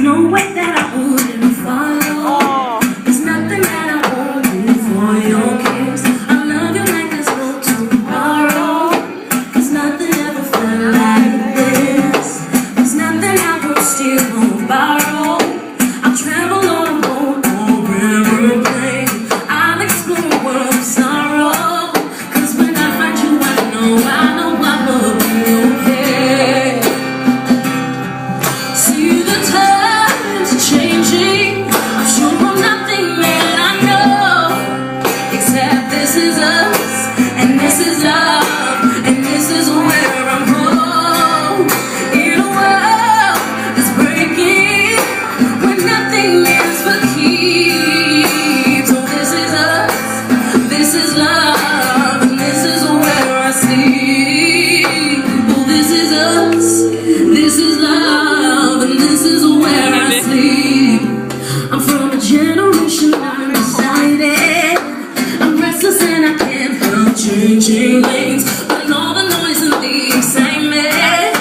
no way that I wouldn't follow. There's nothing that I won't do for your kiss. I love you like there's no tomorrow. Cause nothing ever felt like this. There's nothing I will steal or borrow. I'll travel on a boat or river plane. I'll explore a world of sorrow. Cause when I find you, I know I will be okay. See the times changing. I'm sure of nothing that I know, except this is us, and this is love, and this is where I'm home. In a world that's breaking, when nothing is for keeps. So this is us, this is love, and this is where I sleep. Oh, this is us, this is love, and this is where I sleep. I'm from a generation undecided. I'm restless and I can't help changing lanes. But all the noise and the excitement,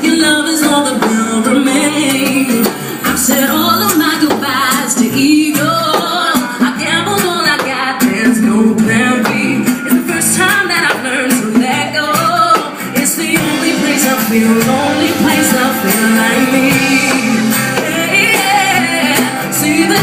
your love is all that will remain. I've said all of my goodbyes to ego. I gambled all I got, there's no plan B. It's the first time that I've learned to let go. It's the only place I feel, only place I feel like me. Yeah, see the